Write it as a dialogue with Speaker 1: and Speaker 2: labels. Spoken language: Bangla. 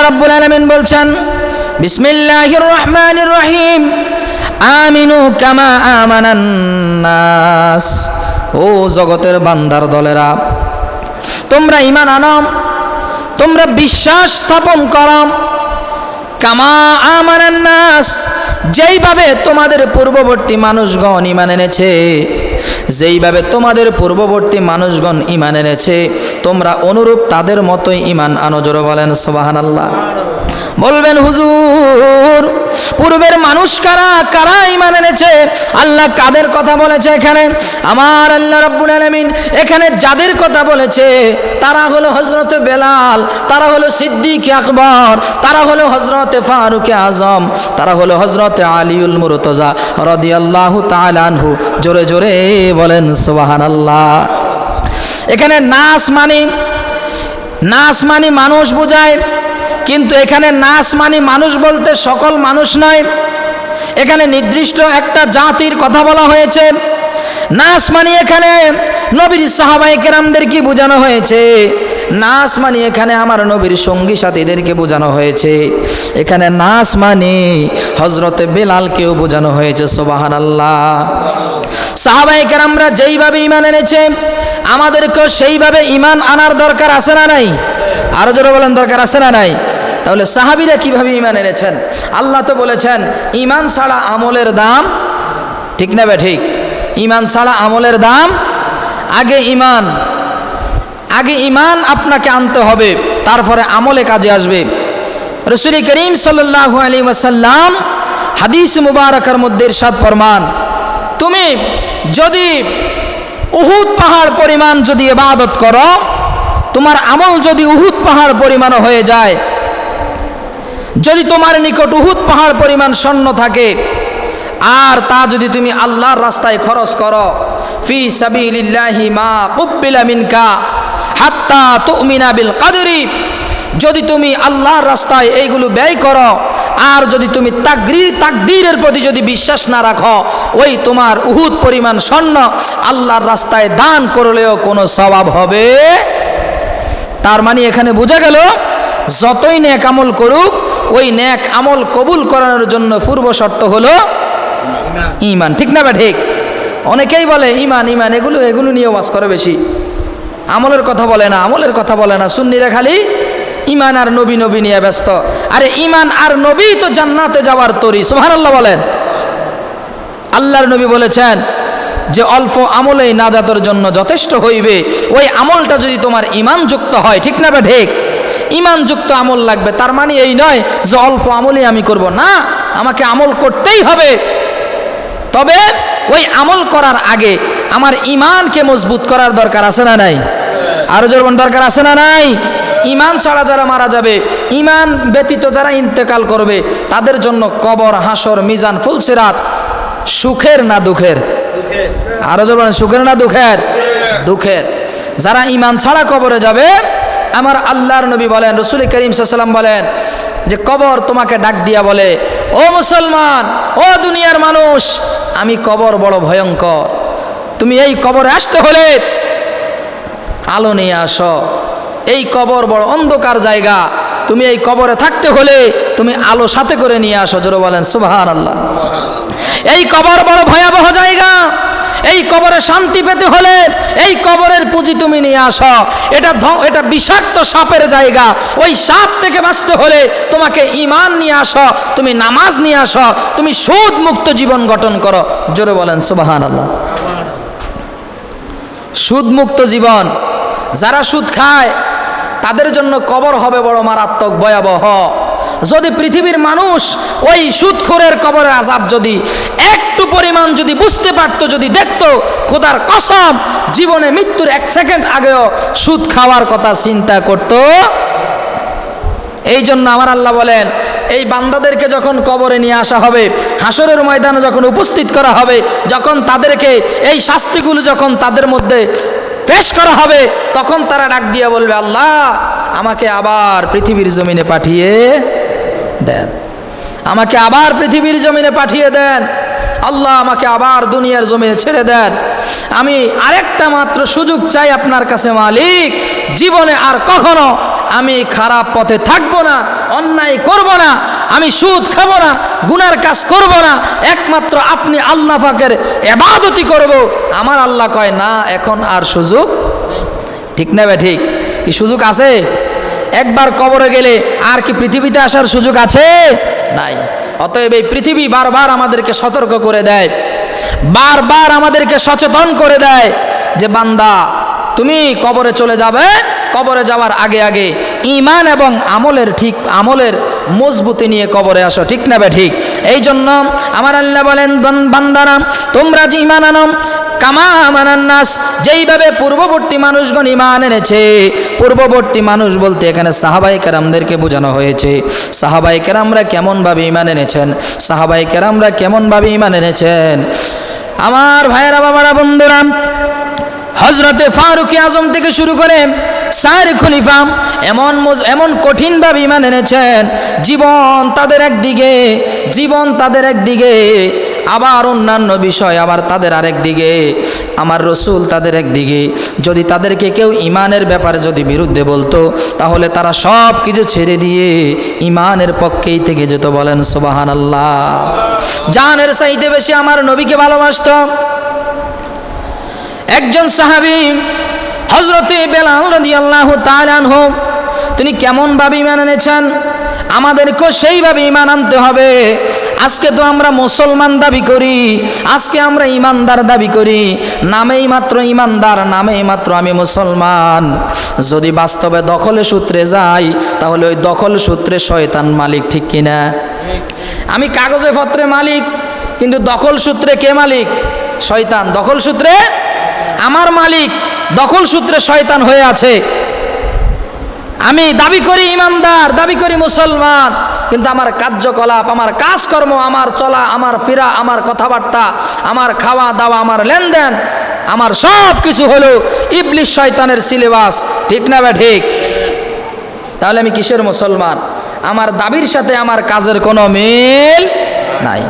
Speaker 1: রাব্বুল আলামিন বলছেন বিসমিল্লাহির রহমানির রহিম আমিনু কামা আমানান নাস। ও জগতের বান্দার দলেরা, তোমরা ঈমান আনো, তোমরা বিশ্বাস স্থাপন করো। কামা আমানান নাস, যেইভাবে তোমাদের পূর্ববর্তী মানুষগণ ঈমান এনেছে, যেইভাবে তোমাদের পূর্ববর্তী মানুষগণ ঈমান এনেছে, তোমরা অনুরূপ তাদের মতোই ঈমান আনো। জোরে বলেন সুবহানাল্লাহ। বলবেন হুজুর, পূর্বের মানুষ কারা কারা ঈমান এনেছে? আল্লাহ কাদের কথা বলেছে এখানে? আমার আল্লাহ রাব্বুল আলামিন এখানে যাদের কথা বলেছে তারা হলো হযরতে বেলাল, তারা হলো সিদ্দিক আকবর, তারা হলো হযরতে ফারুক আজম, তারা হলো হযরতে আলীউল মুরতজা রাদিয়াল্লাহু তাআলা আনহু। জোরে জোরে বলেন সুবহানাল্লাহ। এখানে নাস মানে মানুষ বোঝায়, কিন্তু এখানে নাস মানে মানুষ বলতে সকল মানুষ নয়, এখানে নির্দিষ্ট একটা জাতির কথা বলা হয়েছে। নাস মানে এখানে নবীর সাহাবায়ে কেরামদেরকে বোঝানো হয়েছে, নাস মানে এখানে আমার নবীর সঙ্গী সাথীদেরকে বোঝানো হয়েছে, এখানে নাস মানে হযরতে বেলালকেও বোঝানো হয়েছে। সুবহানাল্লাহ। সাহাবায়ে কেরামরা যেইভাবে ঈমান এনেছে আমাদেরকেও সেইভাবে ঈমান আনার দরকার আছে না নাই? আরো জোরে বলেন, দরকার আছে না নাই? তাহলে সাহাবীরা কিভাবে ঈমান এনেছেন? আল্লাহ তো বলেছেন ঈমান ছাড়া আমলের দাম, ঠিক না বে ঠিক? ঈমান ছাড়া আমলের দাম। আগে ঈমান আপনাকে আনতে হবে, তারপরে আমলে কাজে আসবে। রাসূল করিম সাল্লাল্লাহু আলাইহি ওয়াসাল্লাম হাদিস মুবারকার মধ্যে ইরশাদ ফরমান, তুমি যদি উহুদ পাহাড় পরিমাণ যদি ইবাদত করো, তোমার আমল যদি উহুদ পাহাড় পরিমাণ হয়ে যায়, যদি তোমার নিকট উহুদ পাহাড় পরিমাণ স্বর্ণ থাকে, আর তা যদি তুমি আল্লাহর রাস্তায় খরচ করো, ফি সাবিলিল্লাহি মা কুব্বিলা মিনকা হাত্তা তুমিনা বিল কদরি, যদি তুমি আল্লাহর রাস্তায় এইগুলো ব্যয় করো, আর যদি তুমি তাকদীরের প্রতি যদি বিশ্বাস না রাখো, ওই তোমার উহুদ পরিমাণ স্বর্ণ আল্লাহর রাস্তায় দান করলেও কোনো সওয়াব হবে। তার মানে এখানে বোঝা গেল যতই নেক আমল করুক, ওই নেক আমল কবুল করানোর জন্য পূর্ব শর্ত হলো ঈমান, ঠিক না বা ঠিক? অনেকেই বলে ঈমান ঈমান, এগুলো নিয়ে ওয়াজ করে বেশি, আমলের কথা বলে না। সুন্নিরা খালি ঈমান আর নবী নিয়ে ব্যস্ত। আরে ঈমান আর নবী তো জান্নাতে যাওয়ার তরি। সুবহানাল্লাহ বলেন। আল্লাহর নবী বলেছেন যে অল্প আমলেই নাজাতের জন্য যথেষ্ট হইবে। ওই আমলটা যদি তোমার ঈমান যুক্ত হয়, ঠিক না বা ঠিক? ঈমান যুক্ত আমল লাগবে। তার মানে এই নয় যে অল্প আমলই আমি করব না, আমাকে আমল করতেই হবে। তবে ওই আমল করার আগে আমার ঈমানকে মজবুত করার দরকার আছে না নাই? আরো জোর দরকার আছে না নাই? ঈমান ছাড়া যারা মারা যাবে, ঈমান ব্যতীত যারা ইন্তেকাল করবে, তাদের জন্য কবর, হাসর, মিজান, ফুলসিরাত সুখের না দুঃখের? আরো জোর বলেন, সুখের না দুঃখের? দুঃখের। যারা ঈমান ছাড়া কবরে যাবে, আমার আল্লাহর নবী বলেন, রাসূল করিম সাল্লাল্লাহু আলাইহি ওয়াসাল্লাম বলেন যে কবর তোমাকে ডাক দিয়া বলে, ও মুসলমান, ও দুনিয়ার মানুষ, আমি কবর বড় ভয়ঙ্কর, তুমি এই কবরে আসতে হলে আলো নিয়ে আসো। এই কবর বড় অন্ধকার জায়গা, তুমি এই কবরে থাকতে হলে তুমি আলো সাথে করে নিয়ে আসো। জোরে বলেন সুবহানাল্লাহ। এই কবর বড় ভয়াবহ জায়গা, এই কবরে শান্তি পেতে হলে এই কবরের পুঁজি তুমি নিয়ে আসো। এটা বিষাক্ত সাপের জায়গা, ওই সাপ থেকে বাঁচতে হলে তোমাকে ঈমান নিয়ে আসো, তুমি নামাজ নিয়ে আসো, তুমি সুদ মুক্ত জীবন গঠন করো। জোরে বলেন সুবহানাল্লাহ। সুদ মুক্ত জীবন। যারা সুদ খায় তাদের জন্য কবর হবে বড় মারাত্মক ভয়াবহ। যদি পৃথিবীর মানুষ ওই সুদখোরের কবরের আযাব যদি একটু পরিমাণ যদি বুঝতে পারতো, যদি দেখতো, খোদার কসম জীবনে মৃত্যুর 1 সেকেন্ড আগেও সুদ খাওয়ার কথা চিন্তা করত। এই জন্য আমার আল্লাহ বলেন, এই বান্দাদেরকে যখন কবরে নিয়ে আসা হবে, হাসরের ময়দানে যখন উপস্থিত করা হবে, যখন তাদেরকে এই শাস্তিগুলো যখন তাদের মধ্যে পেশ করা হবে, তখন তারা ডাক দিয়ে বলবে, আল্লাহ আমাকে আবার পৃথিবীর জমিনে পাঠিয়ে দেন। আমাকে আবার পৃথিবীর জমিনে পাঠিয়ে দেন, আল্লাহ আমাকে আবার দুনিয়ার জমিনে ছেড়ে দেন, আমি আরেকটা মাত্র সুযোগ চাই আপনার কাছে মালিক, জীবনে আর কখনো আমি খারাপ পথে থাকবো না, অন্যায় করব না, আমি সুদ খাবো না, গুনার কাজ করব না, একমাত্র আপনি আল্লাহ পাকের ইবাদতই করব। আমার আল্লাহ কয় না, এখন আর সুযোগ, ঠিক না বে ঠিক? কি সুযোগ আছে? একবার কবরে গেলে আর কি পৃথিবীতে আসার সুযোগ আছে? নাই। অতএব এই পৃথিবী বারবার আমাদেরকে সতর্ক করে দেয়, বারবার আমাদেরকে সচেতন করে দেয় যে বান্দা তুমি কবরে চলে যাবে, কবরে যাওয়ার আগে আগে ঈমান এবং আমলের মজবুতি নিয়ে কবরে আসো, ঠিক না বে ঠিক? এই জন্য আমার আল্লাহ বলেন, বান্দারা তোমরা যে ঈমান আনো কামা আমানান নাস, যেইভাবে পূর্ববর্তী মানুষগণ ঈমান এনেছে, পূর্ববর্তী মানুষ বলতে এখানে সাহাবায়ে কেরামদেরকে বোঝানো হয়েছে। সাহাবায়ে কেরামরা কেমনভাবে ঈমান এনেছেন, সাহাবায়ে কেরামরা কেমনভাবে ঈমান এনেছেন? আমার ভাইয়েরা, বাবারা, বন্ধুরা, হযরতে ফারুক আজম থেকে শুরু করে চার খলিফা এমন কঠিনভাবে ঈমান এনেছেন, জীবন তাদের একদিকে, আবার অন্যান্য বিষয় আবার তাদের আরেক দিকে, আমার রসুল তাদের একদিকে। যদি তাদেরকে কেউ ঈমানের ব্যাপারে যদি বিরুদ্ধে বলতো, তাহলে তারা সব কিছু ছেড়ে দিয়ে ঈমানের পক্ষেই থেকে যেত। বলেন সুবহানাল্লাহ। জানের চাইতে বেশি আমার নবীকে ভালোবাসত। একজন সাহাবী হযরতে বেলাল রাদিয়াল্লাহু তাআলা আনহু, তিনি কেমনভাবে ঈমান এনেছেন, আমাদেরকেও সেইভাবে ঈমান আনতে হবে। আজকে তো আমরা মুসলমান দাবি করি, আজকে আমরা ঈমানদার দাবি করি, নামেই মাত্র ঈমানদার, নামেই মাত্র আমি মুসলমান। যদি বাস্তবে দখলে সূত্রে যাই, তাহলে ওই দখল সূত্রে শয়তান মালিক, ঠিক কিনা? আমি কাগজে পত্রে মালিক, কিন্তু দখল সূত্রে কে মালিক? শয়তান। দখল সূত্রে আমার মালিক, দখল সূত্রে শয়তান হয়ে আছে। আমি দাবি করি ঈমানদার, দাবি করি মুসলমান, কিন্তু আমার কার্যকলাপ, আমার কাজকর্ম, আমার চলা, আমার ফেরা, আমার কথাবার্তা, আমার খাওয়া দাওয়া, আমার লেনদেন, আমার সব কিছু হলো ইবলিশ শয়তানের সিলেবাস, ঠিক না বে ঠিক? তাহলে আমি কিসের মুসলমান? আমার দাবির সাথে আমার কাজের কোনো মিল নাই।